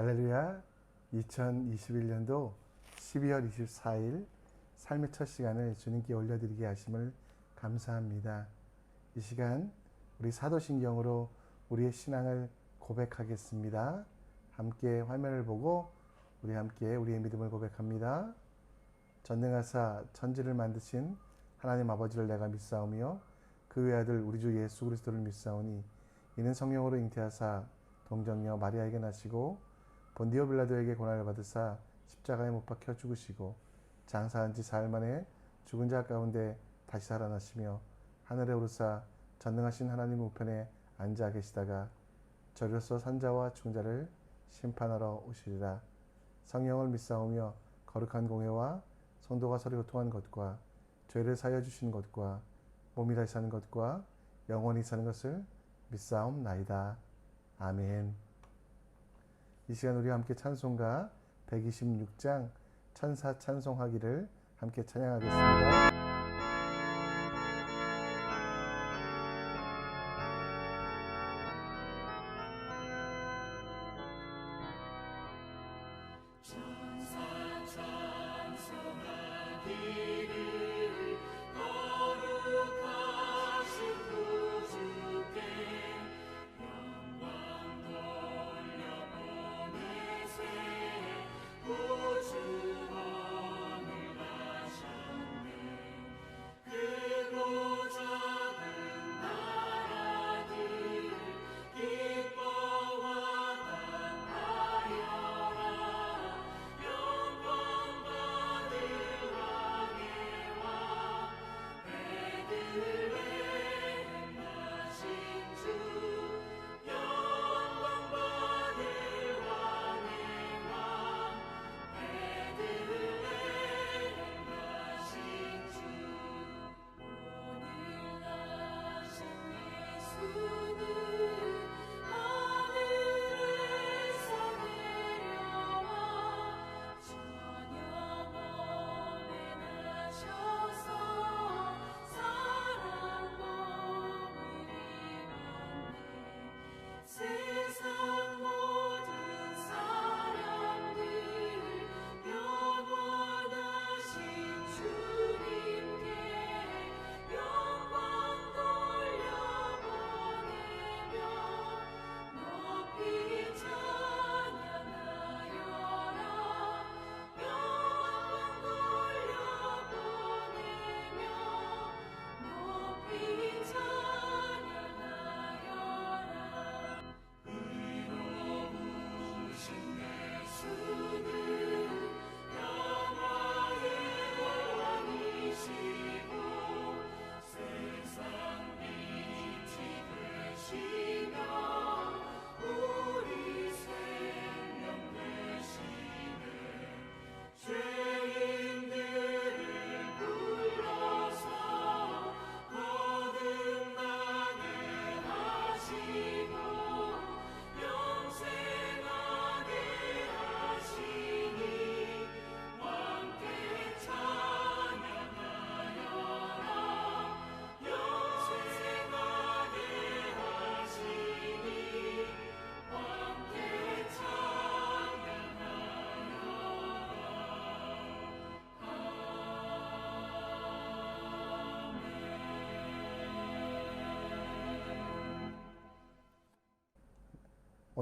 할렐루야. 2021년도 12월 24일 삶의 첫 시간을 주님께 올려드리게 하심을 감사합니다. 이 시간 우리 사도신경으로 우리의 신앙을 고백하겠습니다. 함께 화면을 보고 우리 함께 우리의 믿음을 고백합니다. 전능하사 천지를 만드신 하나님 아버지를 내가 믿사오며 그 외아들 우리 주 예수 그리스도를 믿사오니 이는 성령으로 잉태하사 동정녀 마리아에게 나시고 본디오 빌라도에게 고난을 받으사 십자가에 못 박혀 죽으시고 장사한 지 사흘 만에 죽은 자 가운데 다시 살아나시며 하늘에 오르사 전능하신 하나님 우편에 앉아 계시다가 저리로서 산자와 죽은 자를 심판하러 오시리라. 성령을 믿사오며 거룩한 공회와 성도가 서로 교통한 것과 죄를 사하여 주시는 것과 몸이 다시 사는 것과 영원히 사는 것을 믿사옵나이다. 아멘. 이 시간 우리와 함께 찬송가 126장 천사 찬송하기를 함께 찬양하겠습니다.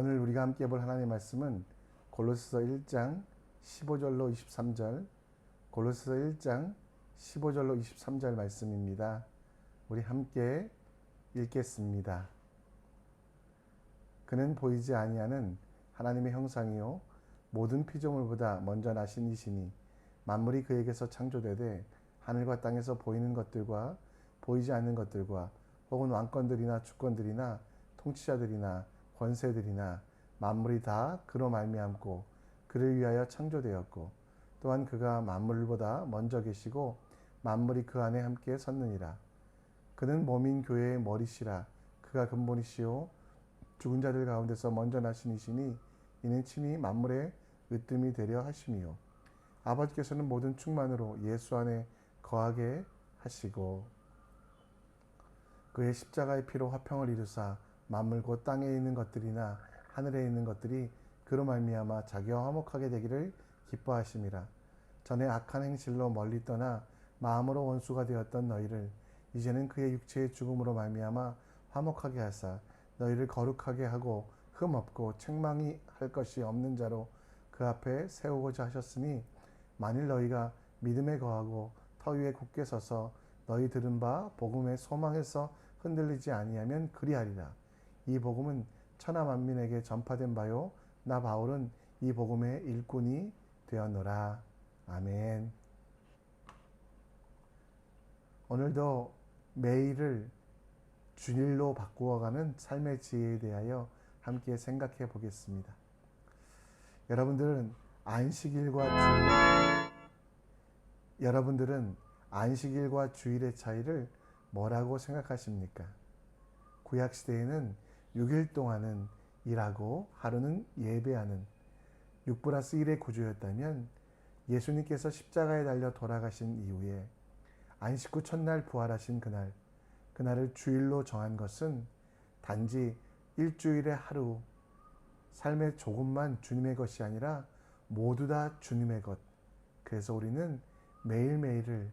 오늘 우리가 함께 볼 하나님의 말씀은 골로새서 1장 15절로 23절, 골로새서 1장 15절로 23절 말씀입니다. 우리 함께 읽겠습니다. 그는 보이지 아니하는 하나님의 형상이요 모든 피조물보다 먼저 나신 이시니 만물이 그에게서 창조되되 하늘과 땅에서 보이는 것들과 보이지 않는 것들과 혹은 왕권들이나 주권들이나 통치자들이나 권세들이나 만물이 다 그로 말미암고 그를 위하여 창조되었고 또한 그가 만물보다 먼저 계시고 만물이 그 안에 함께 섰느니라. 그는 몸인 교회의 머리시라. 그가 근본이시요 죽은 자들 가운데서 먼저 나신 이시니 이는 친히 만물의 으뜸이 되려 하심이요 아버지께서는 모든 충만으로 예수 안에 거하게 하시고 그의 십자가의 피로 화평을 이루사 만물 곧 땅에 있는 것들이나 하늘에 있는 것들이 그로 말미암아 자기와 화목하게 되기를 기뻐하심이라. 전에 악한 행실로 멀리 떠나 마음으로 원수가 되었던 너희를 이제는 그의 육체의 죽음으로 말미암아 화목하게 하사 너희를 거룩하게 하고 흠 없고 책망이 할 것이 없는 자로 그 앞에 세우고자 하셨으니, 만일 너희가 믿음에 거하고 터 위에 굳게 서서 너희 들은 바 복음의 소망에서 흔들리지 아니하면 그리하리라. 이 복음은 천하 만민에게 전파된 바요 나 바울은 이 복음의 일꾼이 되었노라. 아멘. 오늘도 매일을 주일로 바꾸어가는 삶의 지혜에 대하여 함께 생각해 보겠습니다. 여러분들은 안식일과 주일의 차이를 뭐라고 생각하십니까? 구약 시대에는 6일 동안은 일하고 하루는 예배하는 6+1의 구조였다면, 예수님께서 십자가에 달려 돌아가신 이후에 안식 후 첫날 부활하신 그날을 주일로 정한 것은 단지 일주일의 하루, 삶의 조금만 주님의 것이 아니라 모두 다 주님의 것. 그래서 우리는 매일매일을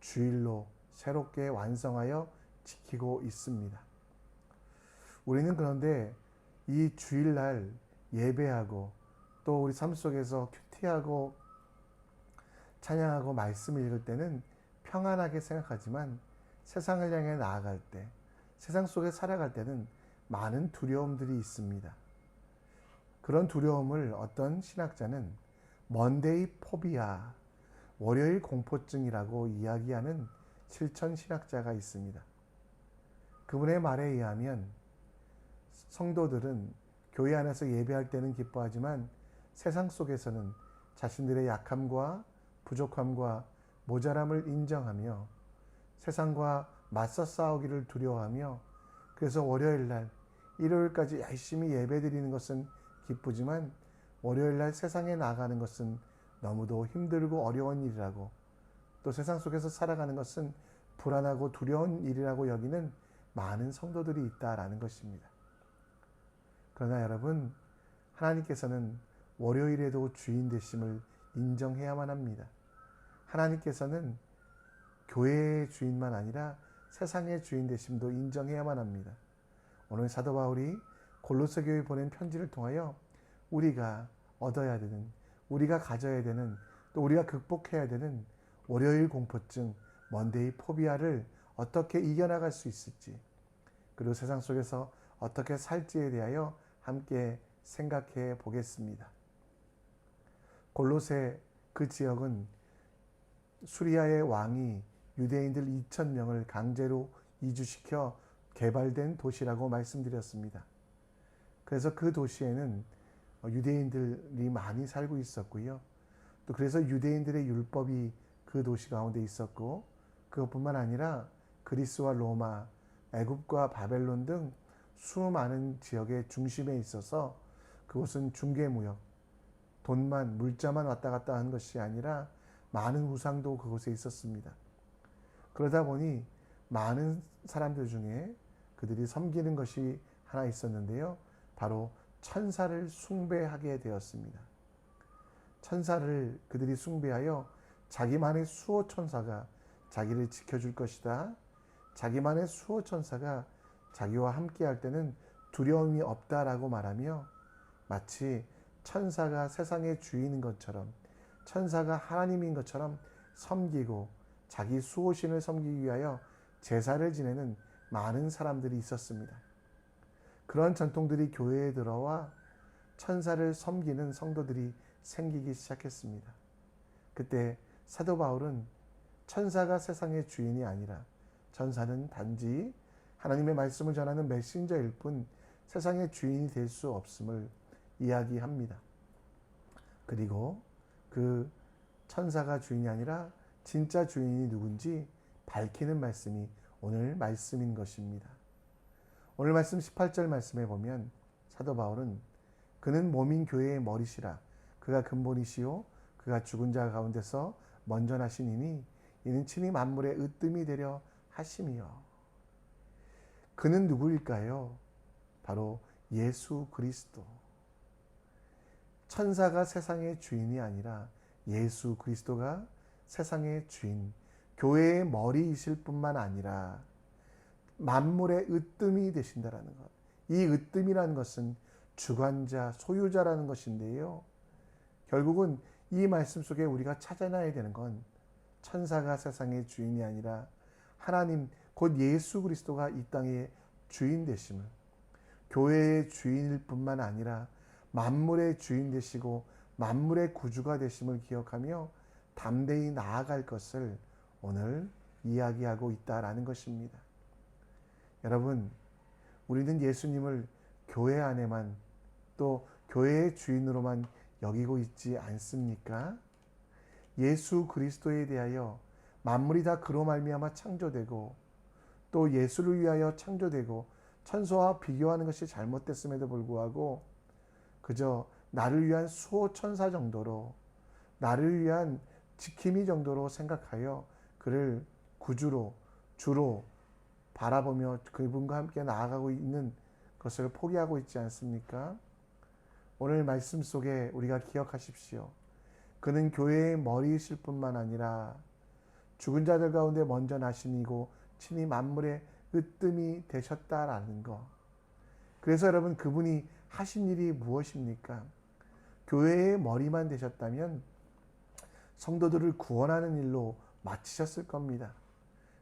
주일로 새롭게 완성하여 지키고 있습니다. 우리는 그런데 이 주일날 예배하고 또 우리 삶 속에서 큐티하고 찬양하고 말씀 읽을 때는 평안하게 생각하지만, 세상을 향해 나아갈 때, 세상 속에 살아갈 때는 많은 두려움들이 있습니다. 그런 두려움을 어떤 신학자는 먼데이 포비아, 월요일 공포증이라고 이야기하는 실천 신학자가 있습니다. 그분의 말에 의하면 성도들은 교회 안에서 예배할 때는 기뻐하지만 세상 속에서는 자신들의 약함과 부족함과 모자람을 인정하며 세상과 맞서 싸우기를 두려워하며, 그래서 월요일날, 일요일까지 열심히 예배드리는 것은 기쁘지만 월요일날 세상에 나가는 것은 너무도 힘들고 어려운 일이라고, 또 세상 속에서 살아가는 것은 불안하고 두려운 일이라고 여기는 많은 성도들이 있다라는 것입니다. 그러나 여러분, 하나님께서는 월요일에도 주인 되심을 인정해야만 합니다. 하나님께서는 교회의 주인만 아니라 세상의 주인 되심도 인정해야만 합니다. 오늘 사도 바울이 골로새 교회에 보낸 편지를 통하여 우리가 얻어야 되는, 우리가 가져야 되는, 또 우리가 극복해야 되는 월요일 공포증, 먼데이 포비아를 어떻게 이겨나갈 수 있을지, 그리고 세상 속에서 어떻게 살지에 대하여 함께 생각해 보겠습니다. 골로새 그 지역은 수리아의 왕이 유대인들 2,000명을 강제로 이주시켜 개발된 도시라고 말씀드렸습니다. 그래서 그 도시에는 유대인들이 많이 살고 있었고요. 또 그래서 유대인들의 율법이 그 도시 가운데 있었고, 그것뿐만 아니라 그리스와 로마, 애굽과 바벨론 등 수많은 지역의 중심에 있어서 그곳은 중개무역, 돈만, 물자만 왔다 갔다 하는 것이 아니라 많은 우상도 그곳에 있었습니다. 그러다 보니 많은 사람들 중에 그들이 섬기는 것이 하나 있었는데요. 바로 천사를 숭배하게 되었습니다. 천사를 그들이 숭배하여 자기만의 수호 천사가 자기를 지켜줄 것이다, 자기만의 수호 천사가 자기와 함께할 때는 두려움이 없다라고 말하며, 마치 천사가 세상의 주인인 것처럼, 천사가 하나님인 것처럼 섬기고 자기 수호신을 섬기기 위하여 제사를 지내는 많은 사람들이 있었습니다. 그런 전통들이 교회에 들어와 천사를 섬기는 성도들이 생기기 시작했습니다. 그때 사도 바울은 천사가 세상의 주인이 아니라 천사는 단지 하나님의 말씀을 전하는 메신저일 뿐 세상의 주인이 될 수 없음을 이야기합니다. 그리고 그 천사가 주인이 아니라 진짜 주인이 누군지 밝히는 말씀이 오늘 말씀인 것입니다. 오늘 말씀 18절 말씀에 보면 사도 바울은 그는 몸인 교회의 머리시라, 그가 근본이시요 그가 죽은 자 가운데서 먼저 나신 이니 이는 친히 만물의 으뜸이 되려 하심이요. 그는 누구일까요? 바로 예수 그리스도. 천사가 세상의 주인이 아니라 예수 그리스도가 세상의 주인, 교회의 머리이실 뿐만 아니라 만물의 으뜸이 되신다라는 것. 이 으뜸이라는 것은 주관자, 소유자라는 것인데요. 결국은 이 말씀 속에 우리가 찾아놔야 되는 건 천사가 세상의 주인이 아니라 하나님 곧 예수 그리스도가 이 땅의 주인 되심을, 교회의 주인일 뿐만 아니라 만물의 주인 되시고 만물의 구주가 되심을 기억하며 담대히 나아갈 것을 오늘 이야기하고 있다라는 것입니다. 여러분, 우리는 예수님을 교회 안에만 또 교회의 주인으로만 여기고 있지 않습니까? 예수 그리스도에 대하여 만물이 다 그로 말미암아 창조되고 또 예수를 위하여 창조되고 천사와 비교하는 것이 잘못됐음에도 불구하고 그저 나를 위한 수호 천사 정도로, 나를 위한 지킴이 정도로 생각하여 그를 구주로, 주로 바라보며 그분과 함께 나아가고 있는 것을 포기하고 있지 않습니까? 오늘 말씀 속에 우리가 기억하십시오. 그는 교회의 머리이실 뿐만 아니라 죽은 자들 가운데 먼저 나신 이고 친히 만물의 으뜸이 되셨다라는 것. 그래서 여러분, 그분이 하신 일이 무엇입니까? 교회의 머리만 되셨다면 성도들을 구원하는 일로 마치셨을 겁니다.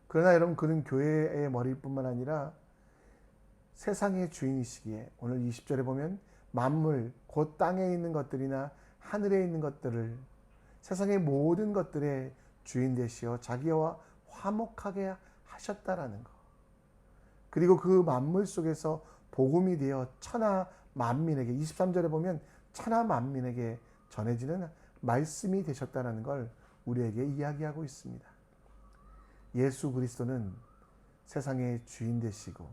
그러나 여러분, 그는 교회의 머리일 뿐만 아니라 세상의 주인이시기에 오늘 20절에 보면 만물 곧 땅에 있는 것들이나 하늘에 있는 것들을, 세상의 모든 것들의 주인 되시어 자기와 화목하게 하셨다라는 것. 그리고 그 만물 속에서 복음이 되어 천하 만민에게, 23절에 보면 천하 만민에게 전해지는 말씀이 되셨다는 걸 우리에게 이야기하고 있습니다. 예수 그리스도는 세상의 주인 되시고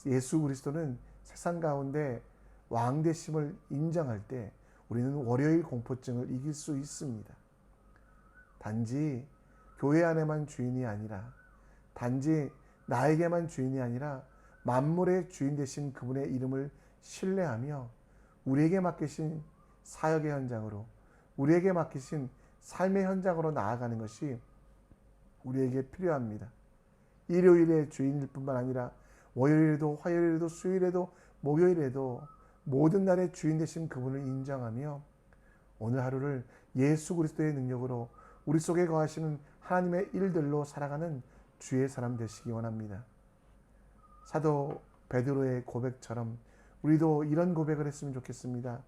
예수 그리스도는 세상 가운데 왕 되심을 인정할 때 우리는 월요일 공포증을 이길 수 있습니다. 단지 교회 안에만 주인이 아니라, 단지 나에게만 주인이 아니라 만물의 주인 되신 그분의 이름을 신뢰하며 우리에게 맡기신 사역의 현장으로, 우리에게 맡기신 삶의 현장으로 나아가는 것이 우리에게 필요합니다. 일요일의 주인일 뿐만 아니라 월요일에도, 화요일에도, 수요일에도, 목요일에도 모든 날의 주인 되신 그분을 인정하며 오늘 하루를 예수 그리스도의 능력으로 우리 속에 거하시는 하나님의 일들로 살아가는 주의 사람 되시기 원합니다. 사도 베드로의 고백처럼 우리도 이런 고백을 했으면 좋겠습니다.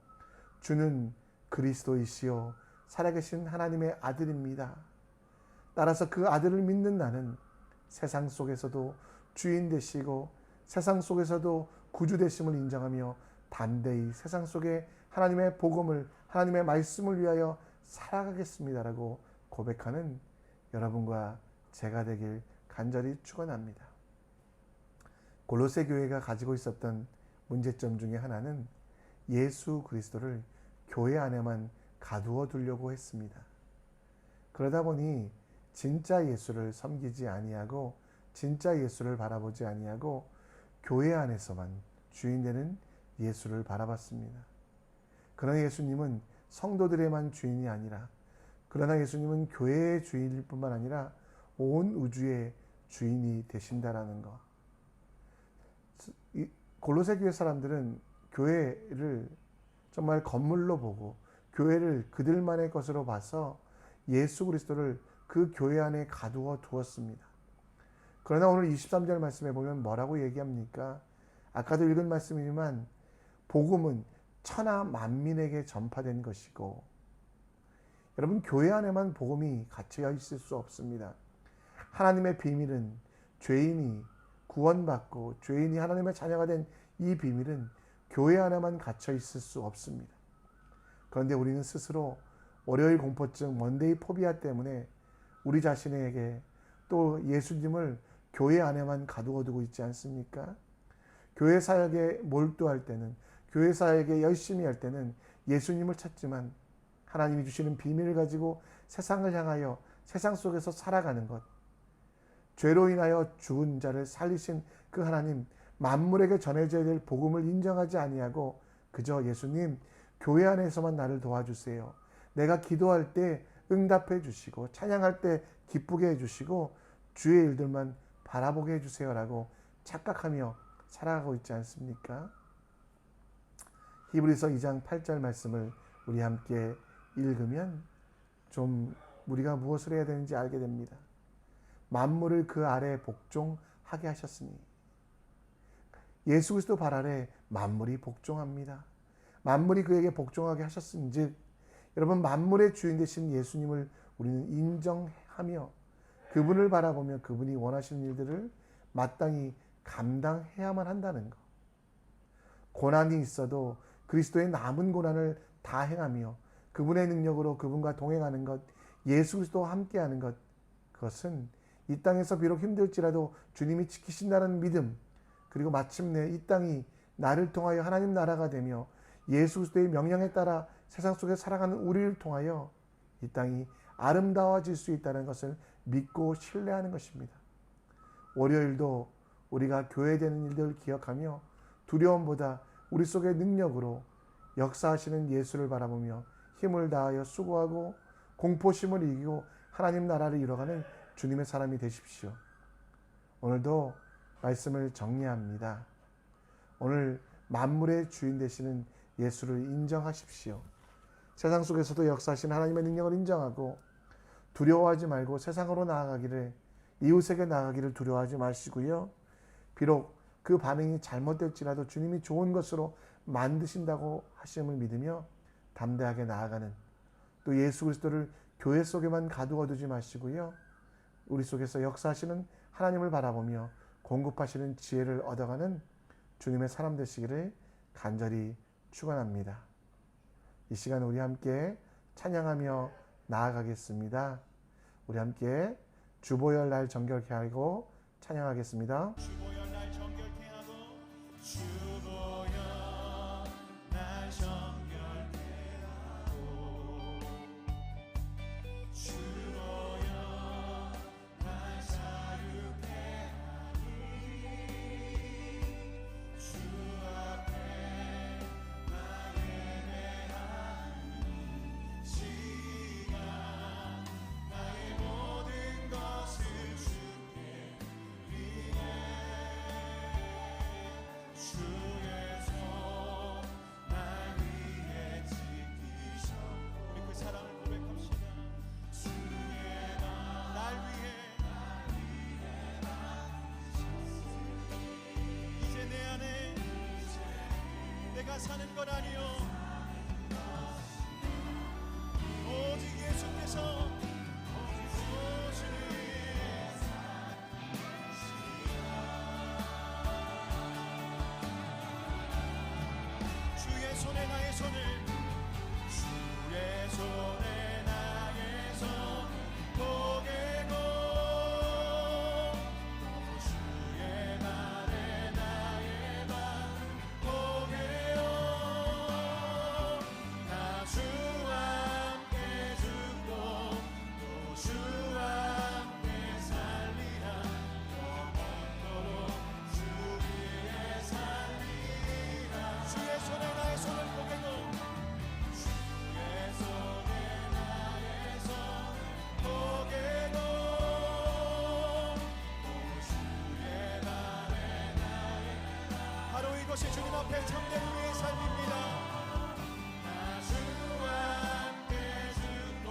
주는 그리스도이시요 살아계신 하나님의 아들입니다. 따라서 그 아들을 믿는 나는 세상 속에서도 주인 되시고 세상 속에서도 구주 되심을 인정하며 담대히 세상 속에 하나님의 복음을, 하나님의 말씀을 위하여 살아가겠습니다라고 고백하는 여러분과 제가 되길 간절히 축원합니다. 골로새 교회가 가지고 있었던 문제점 중에 하나는 예수 그리스도를 교회 안에만 가두어 두려고 했습니다. 그러다 보니 진짜 예수를 섬기지 아니하고 진짜 예수를 바라보지 아니하고 교회 안에서만 주인 되는 예수를 바라봤습니다. 그러나 예수님은 성도들의만 주인이 아니라, 그러나 예수님은 교회의 주인일 뿐만 아니라 온 우주의 주인이 되신다라는 것. 골로새 교회 사람들은 교회를 정말 건물로 보고 교회를 그들만의 것으로 봐서 예수 그리스도를 그 교회 안에 가두어 두었습니다. 그러나 오늘 23절 말씀에 보면 뭐라고 얘기합니까? 아까도 읽은 말씀이지만 복음은 천하 만민에게 전파된 것이고, 여러분, 교회 안에만 복음이 갇혀 있을 수 없습니다. 하나님의 비밀은 죄인이 구원받고 죄인이 하나님의 자녀가 된 이 비밀은 교회 안에만 갇혀 있을 수 없습니다. 그런데 우리는 스스로 월요일 공포증, 먼데이 포비아 때문에 우리 자신에게 또 예수님을 교회 안에만 가두어 두고 있지 않습니까? 교회 사역에 몰두할 때는, 교회 사역에 열심히 할 때는 예수님을 찾지만 하나님이 주시는 비밀을 가지고 세상을 향하여 세상 속에서 살아가는 것, 죄로 인하여 죽은 자를 살리신 그 하나님, 만물에게 전해져야 될 복음을 인정하지 아니하고 그저 예수님 교회 안에서만 나를 도와주세요. 내가 기도할 때 응답해 주시고 찬양할 때 기쁘게 해주시고 주의 일들만 바라보게 해주세요라고 착각하며 살아가고 있지 않습니까? 히브리서 2장 8절 말씀을 우리 함께 읽으면 좀 우리가 무엇을 해야 되는지 알게 됩니다. 만물을 그 아래 복종하게 하셨으니. 예수 그리스도 발 아래 만물이 복종합니다. 만물이 그에게 복종하게 하셨은즉 여러분, 만물의 주인 되신 예수님을 우리는 인정하며 그분을 바라보며 그분이 원하시는 일들을 마땅히 감당해야만 한다는 것. 고난이 있어도 그리스도의 남은 고난을 다 행하며 그분의 능력으로 그분과 동행하는 것, 예수 그리스도와 함께하는 것, 그것은 이 땅에서 비록 힘들지라도 주님이 지키신다는 믿음, 그리고 마침내 이 땅이 나를 통하여 하나님 나라가 되며 예수 그리스도의 명령에 따라 세상 속에 살아가는 우리를 통하여 이 땅이 아름다워질 수 있다는 것을 믿고 신뢰하는 것입니다. 월요일도 우리가 교회되는 일들을 기억하며 두려움보다 우리 속의 능력으로 역사하시는 예수를 바라보며 힘을 다하여 수고하고 공포심을 이기고 하나님 나라를 이뤄가는 주님의 사람이 되십시오. 오늘도 말씀을 정리합니다. 오늘 만물의 주인 되시는 예수를 인정하십시오. 세상 속에서도 역사하신 하나님의 능력을 인정하고 두려워하지 말고 세상으로 나아가기를, 이웃에게 나아가기를 두려워하지 마시고요. 비록 그 반응이 잘못될지라도 주님이 좋은 것으로 만드신다고 하심을 믿으며 담대하게 나아가는, 또 예수 그리스도를 교회 속에만 가두어 두지 마시고요. 우리 속에서 역사하시는 하나님을 바라보며 공급하시는 지혜를 얻어가는 주님의 사람 되시기를 간절히 축원합니다. 이 시간 우리 함께 찬양하며 나아가겠습니다. 우리 함께 주보혈 날 정결케 하고 찬양하겠습니다. 주보혈 날 정결케 하고 주보혈 날 정결케 하고 주보혈 날 자유케 하니 주 앞에 나 예배하니 시간 나의 모든 것을 주께 주의 손 날 위해 지키셨고 우리 그 사랑을 고백합시다. 주의 날 위해 이제 내 안에 내가 사는 건 아니요 오직 예수께서 주의 손에 나의 손을 주의 손에 나의 손을 포개고 주의 발에 나의 발을 포개요 나 주와 함께 죽고 또 주와 함께 살리라 영원토록 주 위에 살리라 주의 손에 나의 손을 포개고 주의 손에 나의 손을 포개고 또 주의 발에 나의 바로 이것이 주님 앞에 참된 우리의 삶입니다. 나 주와 함께 죽고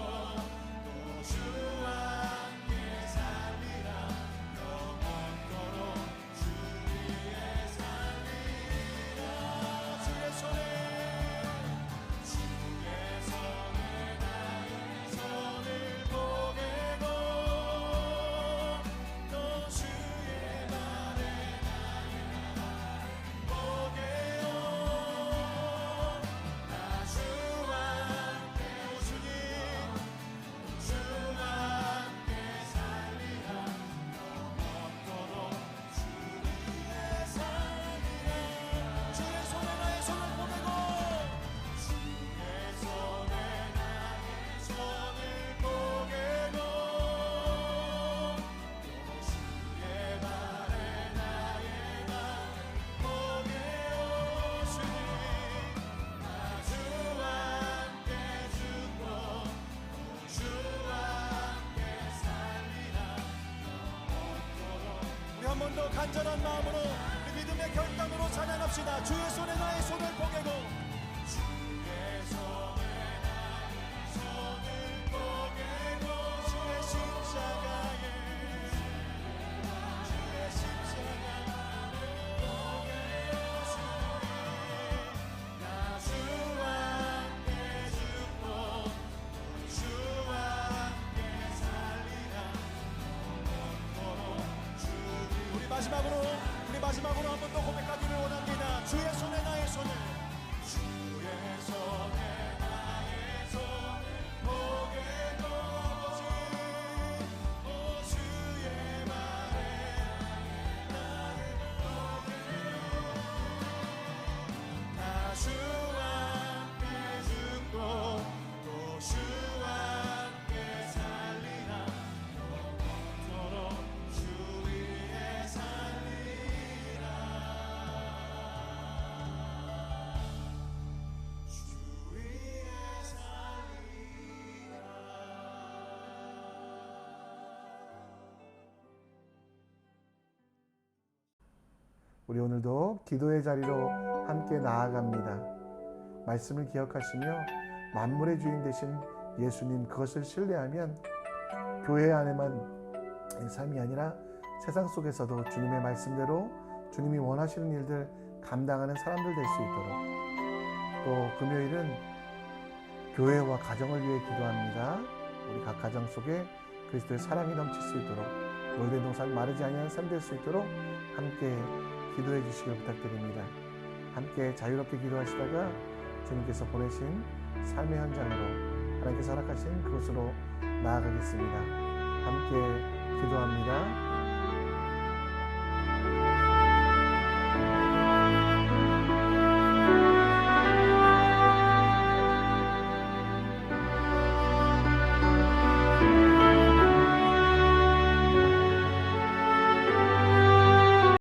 또 주와 함께 살리라 영원토록 주 위에 살리라 주의 손에 나의 손을 포개고 또 주의 발에 나의 발을 포개요 번 더 간절한 마음으로 우리 믿음의 결단으로 찬양합시다. 주의 손에 나의 손을 포개고 주의 손에 나의 손을 포개고 주의 십자가에 주의 십자가를 포개고 나 주와 함께 죽고 주와 함께 살리라. 우리 마지막으로 한 번 더 고백하기를 원합니다. 주의 손에 나의 손을 주의 손에 나의 손을 포개고 아버지 주의 말에 나를 포개고 나 주와 함께 죽고 또 주와 함께 살리라. 영원토록 주 위에 살리라. 주 위에 살리라. 우리 오늘도 기도의 자리로 함께 나아갑니다. 말씀을 기억하시며 만물의 주인 되신 예수님 그것을 신뢰하면 교회 안에만 삶이 아니라 세상 속에서도 주님의 말씀대로 주님이 원하시는 일들 감당하는 사람들 될 수 있도록, 또 금요일은 교회와 가정을 위해 기도합니다. 우리 각 가정 속에 그리스도의 사랑이 넘칠 수 있도록, 놀된 동산 마르지 아니하는 삶 될 수 있도록 함께 기도해 주시길 부탁드립니다. 함께 자유롭게 기도하시다가 주님께서 보내신 삶의 현장으로 하나님께서 허락하신 그곳으로 나아가겠습니다. 함께 기도합니다.